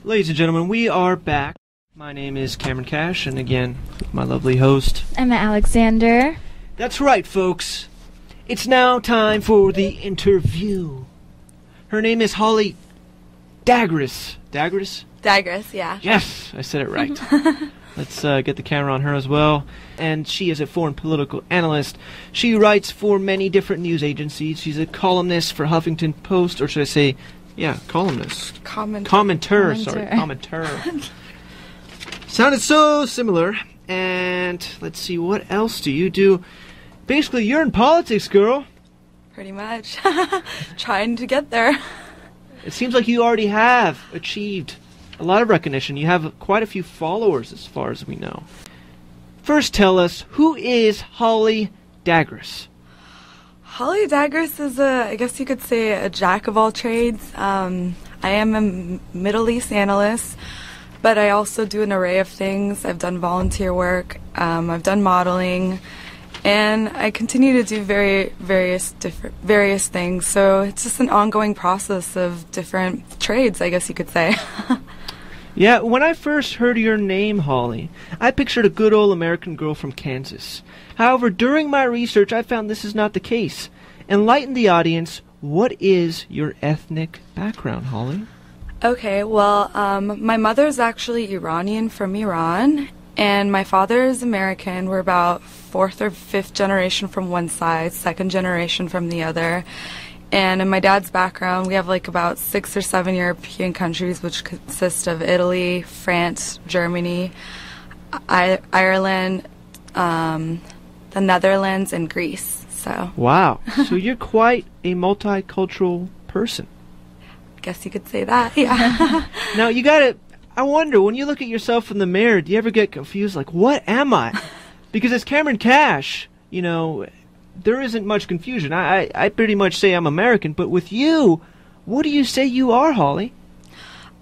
Ladies and gentlemen, we are back. My name is Cameron Kash, and again, my lovely host, Emma Alexander. That's right, folks. It's now time for the interview. Her name is Holly Dagres. Dagres? Dagres, yeah. Yes, I said it right. Let's get the camera on her as well. And she is a foreign political analyst. She writes for many different news agencies. She's a columnist for Huffington Post, or should I say, yeah, columnist. Commenter. Sounded so similar. And let's see, what else do you do? Basically, you're in politics, girl. Pretty much. Trying to get there. It seems like you already have achieved a lot of recognition. You have quite a few followers as far as we know. First, tell us, who is Holly Dagres? Holly Dagres is I guess you could say, a jack of all trades. I am a Middle East analyst, but I also do an array of things. I've done volunteer work, I've done modeling, and I continue to do various things. So it's just an ongoing process of different trades, I guess you could say. Yeah, when I first heard your name, Holly, I pictured a good old American girl from Kansas. However, during my research, I found this is not the case. Enlighten the audience, what is your ethnic background, Holly? Okay, well, my mother's actually Iranian from Iran, and my father is American. We're about 4th or 5th generation from one side, 2nd generation from the other. And in my dad's background, we have like about 6 or 7 European countries, which consist of Italy, France, Germany, Ireland, the Netherlands, and Greece. So. Wow. So you're quite a multicultural person. I guess you could say that, yeah. Now, I wonder, when you look at yourself in the mirror, do you ever get confused, like, what am I? Because as Cameron Kash, you know, there isn't much confusion. I pretty much say I'm American, but with you, what do you say you are, Holly?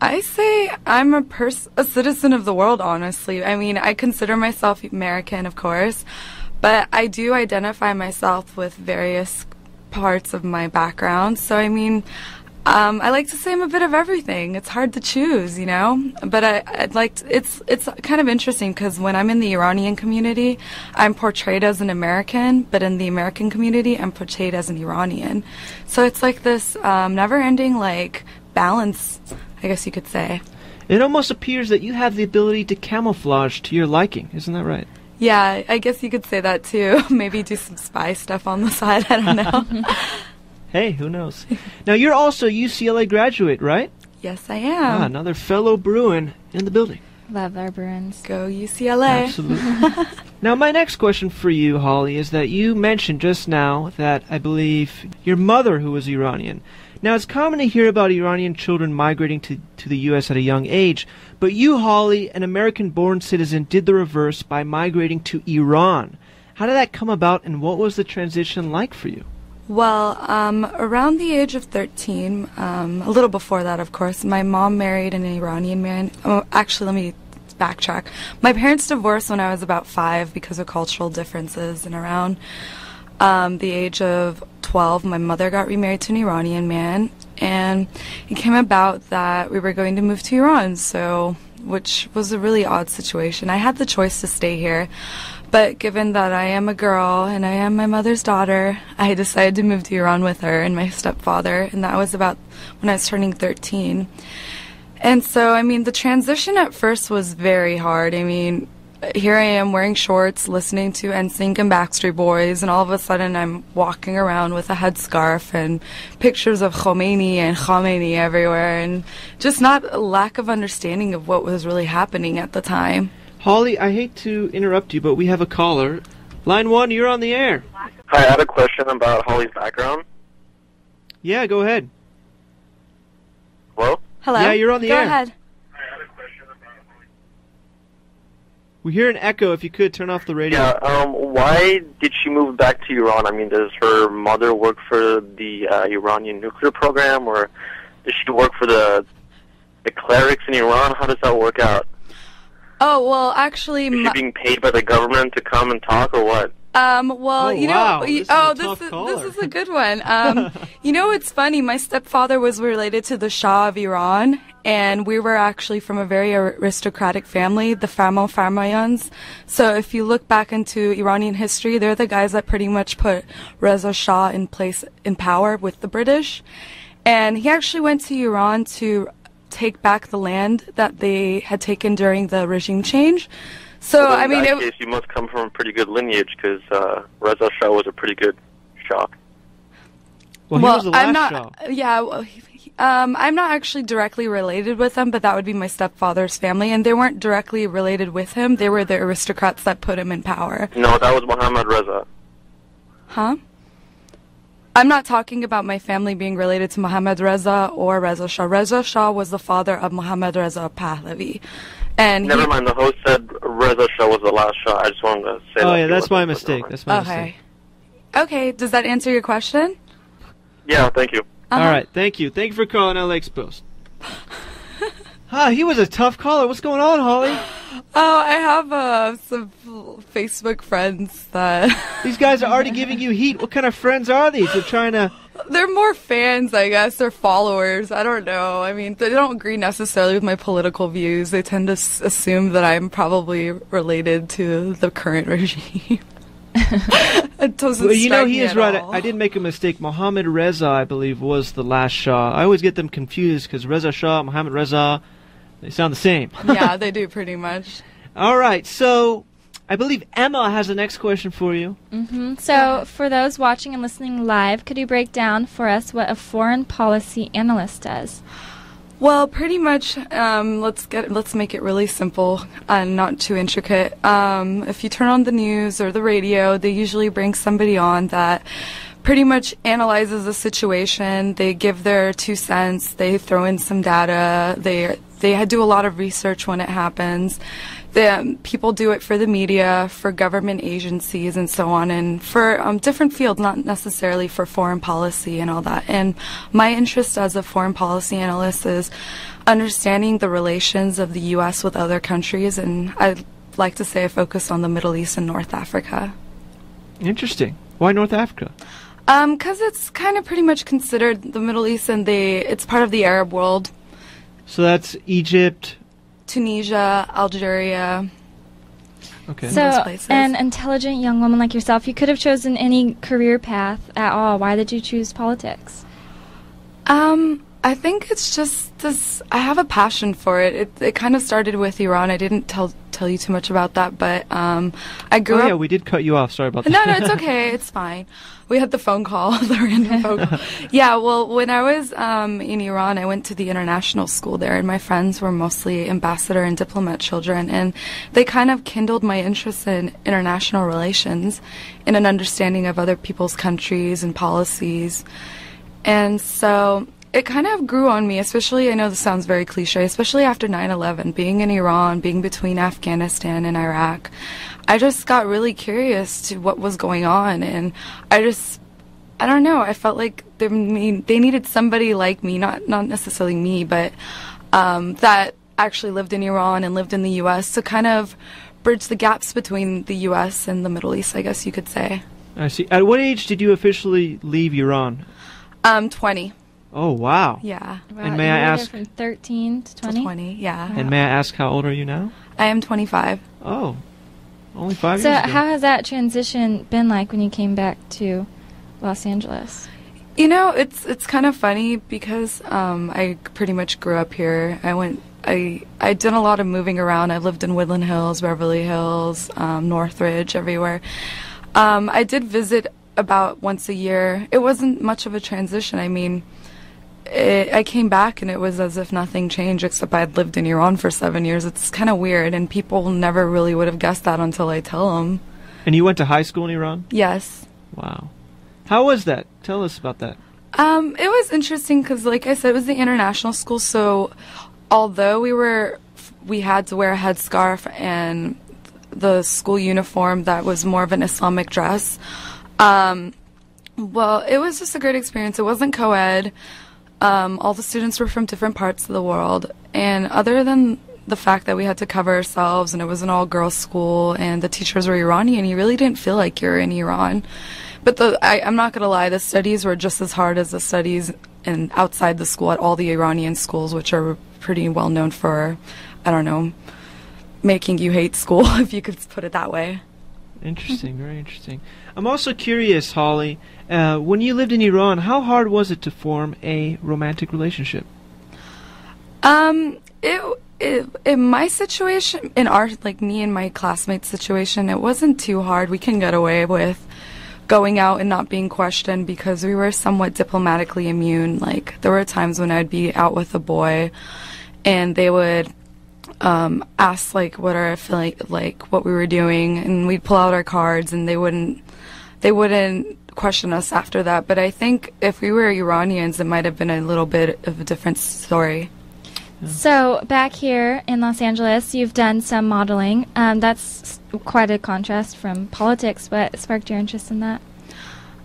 I say I'm a citizen of the world, honestly. I mean, I consider myself American, of course, but I do identify myself with various parts of my background. So, I mean, I like to say I'm a bit of everything. It's hard to choose, you know, but it's kind of interesting because when I'm in the Iranian community, I'm portrayed as an American, but in the American community, I'm portrayed as an Iranian. So it's like this never-ending, like, balance, I guess you could say. It almost appears that you have the ability to camouflage to your liking. Isn't that right? Yeah, I guess you could say that too. Maybe do some spy stuff on the side. I don't know. Hey, who knows? Now, you're also a UCLA graduate, right? Yes, I am. Another fellow Bruin in the building. Love our Bruins. Go UCLA. Absolutely. Now, my next question for you, Holly, is that you mentioned just now that I believe your mother, who was Iranian. Now, it's common to hear about Iranian children migrating to the U.S. at a young age, but you, Holly, an American-born citizen, did the reverse by migrating to Iran. How did that come about, and what was the transition like for you? Well, around the age of 13, a little before that, of course, my mom married an Iranian man. Oh, actually, let me backtrack. My parents divorced when I was about 5 because of cultural differences, and around the age of 12, my mother got remarried to an Iranian man, and it came about that we were going to move to Iran, which was a really odd situation. I had the choice to stay here, but given that I am a girl and I am my mother's daughter, I decided to move to Iran with her and my stepfather, and that was about when I was turning 13. And so, I mean, the transition at first was very hard. I mean, here I am wearing shorts, listening to NSYNC and Backstreet Boys, and all of a sudden I'm walking around with a headscarf and pictures of Khomeini everywhere, and just not a lack of understanding of what was really happening at the time. Holly, I hate to interrupt you, but we have a caller. Line 1, you're on the air. Hi, I had a question about Holly's background. Yeah, go ahead. Hello? Hello? Yeah, you're on the air. Go ahead. We hear an echo. If you could, turn off the radio. Yeah, why did she move back to Iran? I mean, does her mother work for the Iranian nuclear program, or does she work for the clerics in Iran? How does that work out? Oh, well, actually... Is she being paid by the government to come and talk, or what? Well, you know, this is a good one. You know, it's funny. My stepfather was related to the Shah of Iran, and we were actually from a very aristocratic family, the Farmayans. So if you look back into Iranian history, they're the guys that pretty much put Reza Shah in power with the British. And he actually went to Iran to take back the land that they had taken during the regime change. So, well, I mean, in that case, you must come from a pretty good lineage, because Reza Shah was a pretty good Shah. Well, he was the last I'm not. Shah. Yeah, well, I'm not actually directly related with him, but that would be my stepfather's family, and they weren't directly related with him. They were the aristocrats that put him in power. No, that was Mohammad Reza. Huh? I'm not talking about my family being related to Mohammad Reza or Reza Shah. Reza Shah was the father of Mohammad Reza Pahlavi. And Never mind, the host said Reza Shah was the last Shah. I just wanted to say that. Oh, yeah, that's my mistake. That's my mistake. Okay, does that answer your question? Yeah, thank you. All right, thank you. Thank you for calling LAXposed. He was a tough caller. What's going on, Holly? Oh, I have some Facebook friends that... These guys are already giving you heat. What kind of friends are these? They're trying to... They're more fans, I guess. They're followers. I don't know. I mean, they don't agree necessarily with my political views. They tend to assume that I'm probably related to the current regime. It doesn't well, you know, strike he me is at right. all. I did make a mistake. Mohammad Reza, I believe, was the last Shah. I always get them confused because Reza Shah, Mohammad Reza, they sound the same. Yeah, they do pretty much. All right, so I believe Emma has the next question for you. So, for those watching and listening live, could you break down for us what a foreign policy analyst does? Well, pretty much, let's make it really simple and not too intricate. If you turn on the news or the radio, they usually bring somebody on that pretty much analyzes the situation. They give their 2 cents. They throw in some data. They do a lot of research when it happens. People do it for the media, for government agencies, and so on, and for different fields, not necessarily for foreign policy and all that. And my interest as a foreign policy analyst is understanding the relations of the U.S. with other countries, and I like to say I focus on the Middle East and North Africa. Interesting. Why North Africa? Because it's kind of pretty much considered the Middle East, and it's part of the Arab world. So that's Egypt, Tunisia, Algeria. Okay. So, an intelligent young woman like yourself, you could have chosen any career path at all. Why did you choose politics? I think it's just this. I have a passion for it. It kind of started with Iran. I didn't tell you too much about that, but I grew up. Oh yeah, we did cut you off. Sorry about that. No, it's okay. It's fine. We had the phone call, the random phone call. Yeah, well, when I was in Iran, I went to the international school there, and my friends were mostly ambassador and diplomat children, and they kind of kindled my interest in international relations and an understanding of other people's countries and policies. And so it kind of grew on me, especially, I know this sounds very cliche, especially after 9/11, being in Iran, being between Afghanistan and Iraq. I just got really curious to what was going on, and I don't know, I felt like they needed somebody like me, not necessarily me, but that actually lived in Iran and lived in the U.S. to kind of bridge the gaps between the U.S. and the Middle East, I guess you could say. I see. At what age did you officially leave Iran? 20. Oh, wow. Yeah. Wow, And may I ask... From 13 to 20? 20, yeah. And may I ask how old are you now? I am 25. Oh, only 5 So years ago. how has that transition been like when you came back to Los Angeles? You know, it's kind of funny because I pretty much grew up here. I did a lot of moving around. I lived in Woodland Hills, Beverly Hills, Northridge, everywhere. I did visit about once a year. It wasn't much of a transition. I mean, I came back and it was as if nothing changed, except I'd lived in Iran for 7 years. It's kind of weird, and people never really would have guessed that until I tell them. And you went to high school in Iran? Yes. Wow. How was that? Tell us about that. It was interesting because, like I said, it was the international school, so although we had to wear a headscarf and the school uniform that was more of an Islamic dress, well, it was just a great experience. It wasn't co-ed. All the students were from different parts of the world, and other than the fact that we had to cover ourselves and it was an all-girls school and the teachers were Iranian, you really didn't feel like you're in Iran. But I'm not going to lie, the studies were just as hard as the studies outside the school at all the Iranian schools, which are pretty well known for, I don't know, making you hate school, if you could put it that way. Interesting, very interesting. I'm also curious, Holly, when you lived in Iran, how hard was it to form a romantic relationship? In my situation, like me and my classmates' situation, it wasn't too hard. We can get away with going out and not being questioned because we were somewhat diplomatically immune. Like, there were times when I'd be out with a boy and they would ask like what we were doing, and we'd pull out our cards and they wouldn't question us after that. But I think if we were Iranians, it might have been a little bit of a different story. So back here in Los Angeles, you've done some modeling. That's quite a contrast from politics. What sparked your interest in that?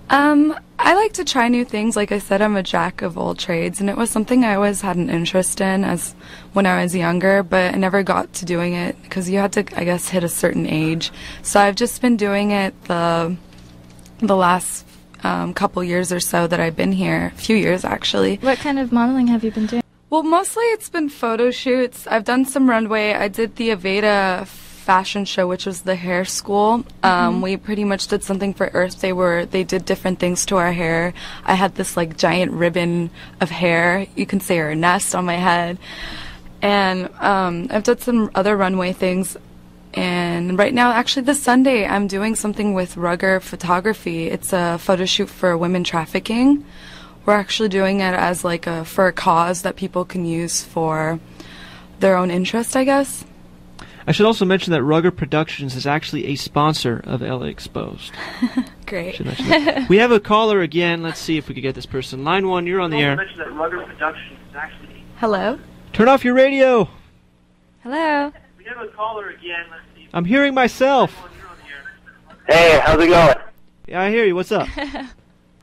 I like to try new things. Like I said, I'm a jack of all trades, and it was something I always had an interest in as when I was younger, but I never got to doing it because you had to, I guess, hit a certain age. So I've just been doing it the last couple years or so that I've been here, a few years actually. What kind of modeling have you been doing? Well, mostly it's been photo shoots. I've done some runway. I did the Aveda fashion show, which was the hair school. We pretty much did something for Earth Day where they did different things to our hair. I had this like giant ribbon of hair, you can say, or a nest on my head. And I've done some other runway things. And right now, actually this Sunday, I'm doing something with Rugger Photography. It's a photo shoot for women trafficking. We're actually doing it as like for a cause that people can use for their own interest, I guess. I should also mention that Rugger Productions is actually a sponsor of LAXposed. Great. We have a caller again. Let's see if we can get this person. Line 1, you're on the air. Mention that Rugger Productions is actually... Hello? Turn off your radio. Hello. We have a caller again. Let's see. I'm hearing myself. Hey, how's it going? Yeah, I hear you. What's up?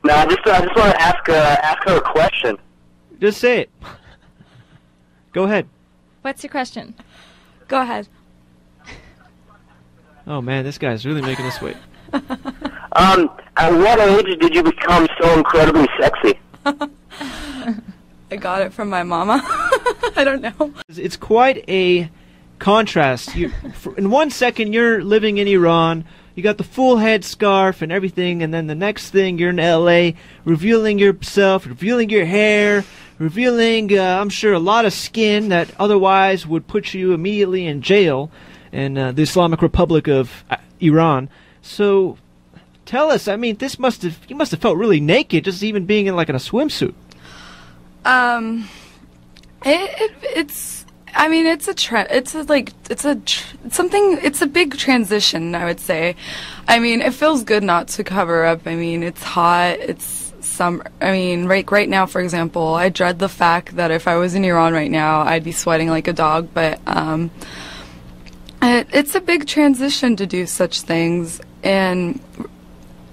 No, I just want to ask her a question. Just say it. Go ahead. What's your question? Go ahead. Oh man, this guy's really making us wait. At what age did you become so incredibly sexy? I got it from my mama. I don't know. It's quite a contrast. In 1 second, you're living in Iran. You got the full head scarf and everything, and then the next thing, you're in L.A., revealing yourself, revealing your hair, revealing, I'm sure, a lot of skin that otherwise would put you immediately in jail in the Islamic Republic of Iran. So, tell us, I mean, you must have felt really naked just even being in, like, in a swimsuit. It's a big transition, I would say. I mean, it feels good not to cover up. I mean, it's hot, it's summer. I mean, right now, for example, I dread the fact that if I was in Iran right now, I'd be sweating like a dog, but, it's a big transition to do such things, and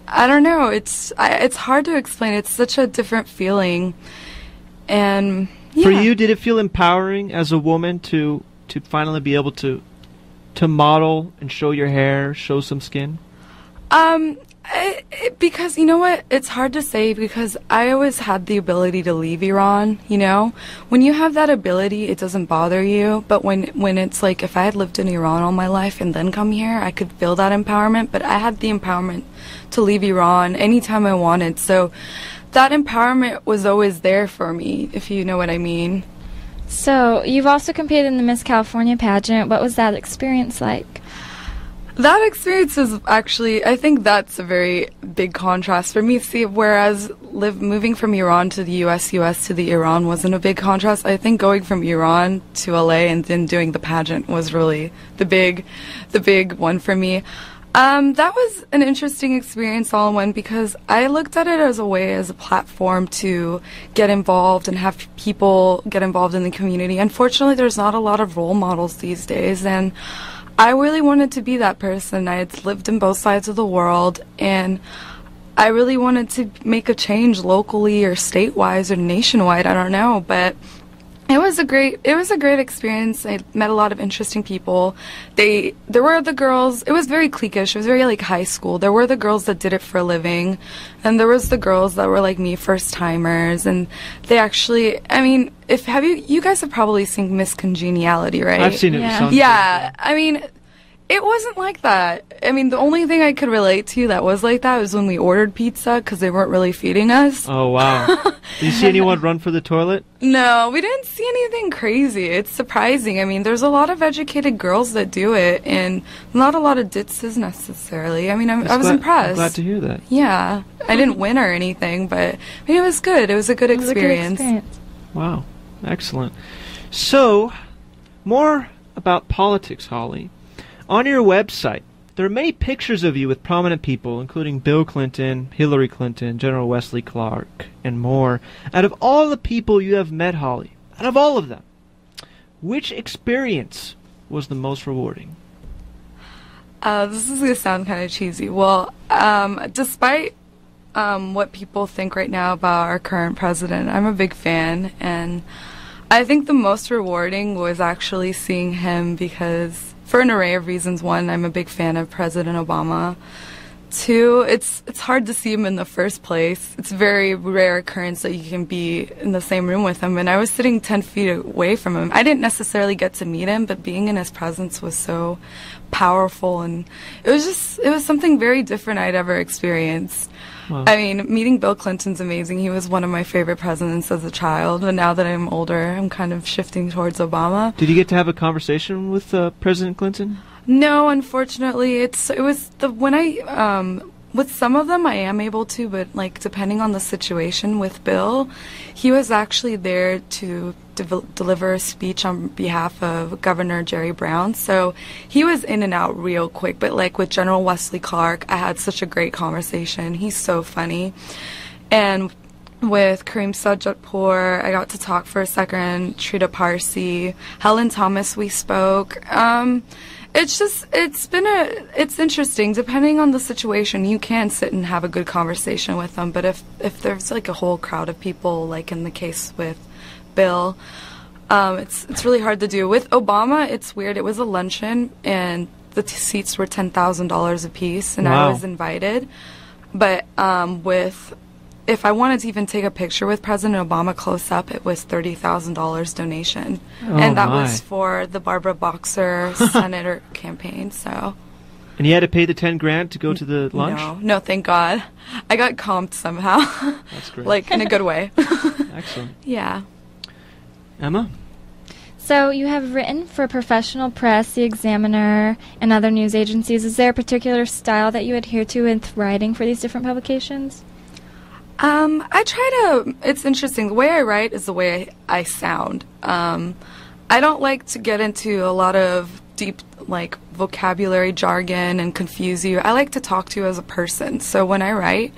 I don't know, it's hard to explain. It's such a different feeling, and yeah. For you, did it feel empowering as a woman to finally be able to model and show your hair, show some skin? Because, you know what, it's hard to say because I always had the ability to leave Iran, you know? When you have that ability, it doesn't bother you, but when it's like, if I had lived in Iran all my life and then come here, I could feel that empowerment, but I had the empowerment to leave Iran anytime I wanted, so that empowerment was always there for me, if you know what I mean. So, you've also competed in the Miss California pageant. What was that experience like? That experience is actually, I think that's a very big contrast for me. See, whereas moving from Iran to the US to the Iran wasn't a big contrast, I think going from Iran to LA and then doing the pageant was really the big one for me. That was an interesting experience all in one because I looked at it as a platform to get involved and have people get involved in the community. Unfortunately, there's not a lot of role models these days, and I really wanted to be that person. I had lived in both sides of the world, and I really wanted to make a change locally or state-wise or nationwide, I don't know, but It was a great experience. I met a lot of interesting people. There were the girls. It was very cliquish. It was very like high school. There were the girls that did it for a living, and there was the girls that were like me, first timers. And they actually, I mean, you guys have probably seen Miss Congeniality, right? I've seen it. Yeah. Yeah, I mean, it wasn't like that. I mean, the only thing I could relate to that was like that was when we ordered pizza because they weren't really feeding us. Oh, wow. Did you see anyone run for the toilet? No, we didn't see anything crazy. It's surprising. I mean, there's a lot of educated girls that do it, and not a lot of ditzes necessarily. I mean, I was impressed. I'm glad to hear that. Yeah. I didn't win or anything, but I mean, it was good. It was a good experience. Wow. Excellent. So, more about politics, Holly. On your website, there are many pictures of you with prominent people, including Bill Clinton, Hillary Clinton, General Wesley Clark, and more. Out of all the people you have met, Holly, out of all of them, which experience was the most rewarding? This is going to sound kind of cheesy. Well, despite what people think right now about our current president, I'm a big fan, and I think the most rewarding was actually seeing him because, for an array of reasons. One, I'm a big fan of President Obama. Two, it's hard to see him in the first place. It's a very rare occurrence that you can be in the same room with him, and I was sitting 10 feet away from him. I didn't necessarily get to meet him, but being in his presence was so powerful, and it was something very different I'd ever experienced. Wow. I mean, meeting Bill Clinton's amazing. He was one of my favorite presidents as a child, but now that I'm older, I'm kind of shifting towards Obama. Did you get to have a conversation with President Clinton? No, unfortunately, with some of them I am able to, but like depending on the situation with Bill, he was actually there to deliver a speech on behalf of Governor Jerry Brown, so he was in and out real quick. But like with General Wesley Clark, I had such a great conversation. He's so funny. And with Kareem Sajjadpour, I got to talk for a second. Trita Parsi, Helen Thomas, we spoke. It's interesting. Depending on the situation, you can sit and have a good conversation with them. But if there's like a whole crowd of people, like in the case with Bill, it's really hard to do. With Obama, it's weird. It was a luncheon, and the seats were $10,000 a piece, and Wow. I was invited. But if I wanted to even take a picture with President Obama close up, it was $30,000 donation. Oh, and that my. was for the Barbara Boxer senator campaign, so. And you had to pay the $10,000 to go to the lunch? No, thank God. I got comped somehow. That's great. Like, in a good way. Excellent. Yeah. Emma? So you have written for Professional Press, The Examiner, and other news agencies. Is there a particular style that you adhere to in writing for these different publications? I try to, it's interesting, the way I write is the way I sound. I don't like to get into a lot of deep, like, vocabulary jargon and confuse you. I like to talk to you as a person. So when I write,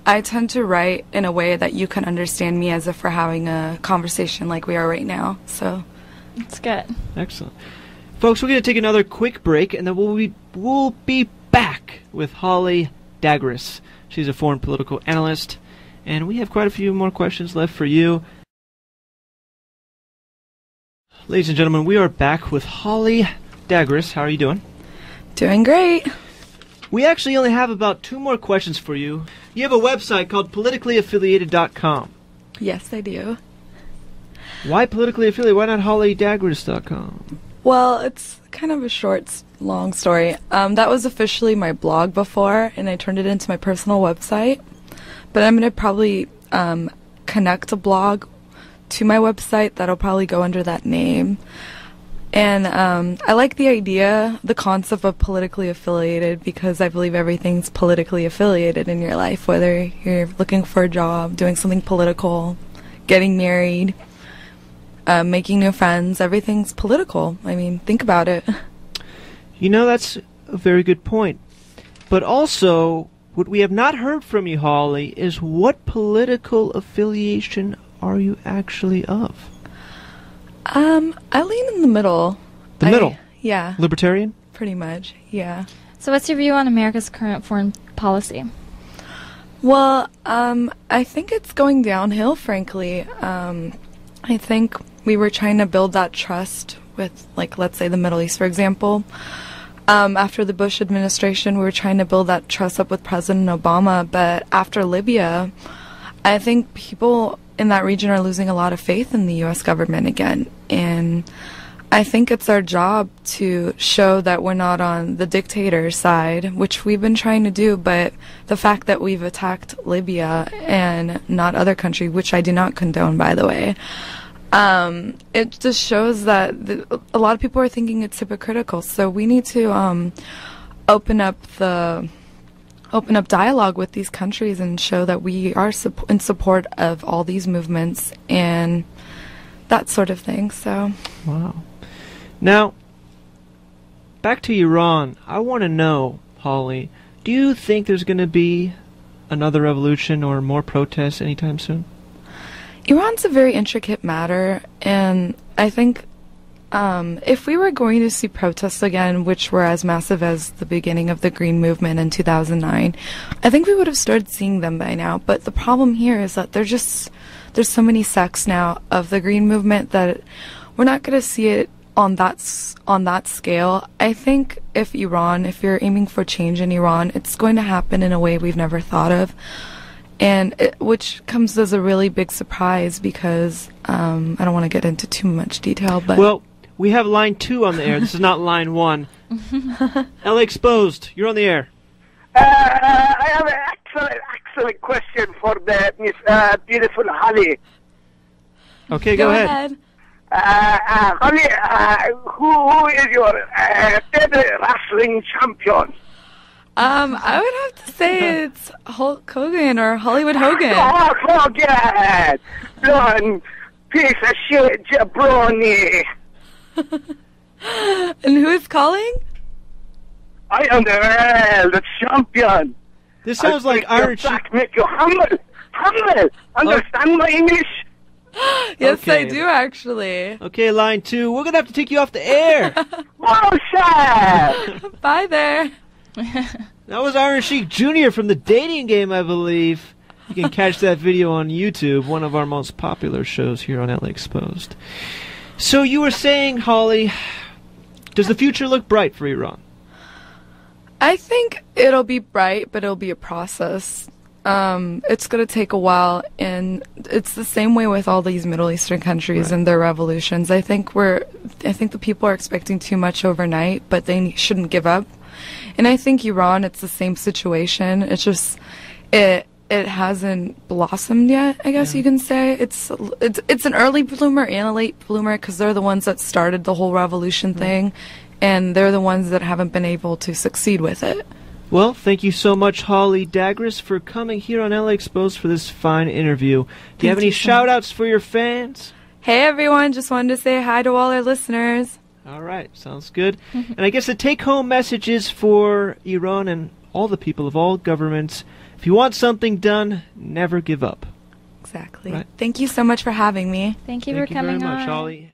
I tend to write in a way that you can understand me as if we're having a conversation like we are right now. So That's good. Excellent. Folks, we're going to take another quick break, and then we'll be back with Holly Dagres. She's a foreign political analyst, and we have quite a few more questions left for you. Ladies and gentlemen, we are back with Holly Dagres. How are you doing? doing great. We actually only have about 2 more questions for you. You have a website called politicallyaffiliated.com. Yes, I do. Why politically affiliated? Why not hollydagres.com? Well, it's kind of a short, long story. That was officially my blog before, and I turned it into my personal website. But I'm going to probably connect a blog to my website that'll probably go under that name. And I like the idea, the concept of politically affiliated, because I believe everything's politically affiliated in your life, whether you're looking for a job, doing something political, getting married, making new friends, everything's political. I mean, think about it. You know, that's a very good point. But also, what we have not heard from you, Holly, is what political affiliation are you actually of? I lean in the middle. The middle? Yeah, Libertarian? pretty much, yeah. So what's your view on America's current foreign policy? Well, I think it's going downhill, frankly. I think we were trying to build that trust with, like, let's say the Middle East, for example. After the Bush administration, we were trying to build that trust up with President Obama, but after Libya, I think people in that region are losing a lot of faith in the U.S. government again, and I think it's our job to show that we're not on the dictator side, which we've been trying to do, but the fact that we've attacked Libya and not other countries, which I do not condone, by the way, it just shows that a lot of people are thinking it's hypocritical. So we need to open up dialogue with these countries and show that we are in support of all these movements and that sort of thing. So wow. Now, back to Iran. I want to know, Holly, do you think there's going to be another revolution or more protests anytime soon? Iran's a very intricate matter, and I think if we were going to see protests again, which were as massive as the beginning of the Green Movement in 2009, I think we would have started seeing them by now. But the problem here is that there's so many sects now of the Green Movement that we're not going to see it on that scale. I think if you're aiming for change in Iran, it's going to happen in a way we've never thought of. And which comes as a really big surprise because I don't want to get into too much detail, but well, we have line 2 on the air. This is not line 1. LAXposed, you're on the air. I have an excellent question for the Miss beautiful Holly. Okay, go ahead. Holly, who is your favorite wrestling champion? I would have to say it's Hulk Hogan or Hollywood Hogan. Hulk Hogan! Blonde piece of shit jabroni. And who is calling? I am the world champion. This sounds like Iron Sheik. Make you humble. Humble. Understand my English? Yes, Okay. I do, actually. Okay, line 2. We're going to have to take you off the air. Bullshit! Bye there. That was Iron Sheik Jr. from the dating game, I believe. You can catch that video on YouTube, one of our most popular shows here on LAXposed. So you were saying, Holly, does the future look bright for Iran? I think it'll be bright, but it'll be a process. It's going to take a while, and it's the same way with all these Middle Eastern countries and their revolutions. I think the people are expecting too much overnight, but they shouldn't give up. And I think Iran, it's the same situation. It's just it hasn't blossomed yet, I guess you can say. It's an early bloomer and a late bloomer because they're the ones that started the whole revolution thing, and they're the ones that haven't been able to succeed with it. Well, thank you so much, Holly Dagres, for coming here on LAXposed for this fine interview. Do you have any shout-outs for your fans? Hey, everyone. Just wanted to say hi to all our listeners. All right, sounds good. And I guess the take-home message is for Iran and all the people of all governments, if you want something done, never give up. Exactly. Right. Thank you so much for having me. Thank you for coming on. Thank you very much, Holly.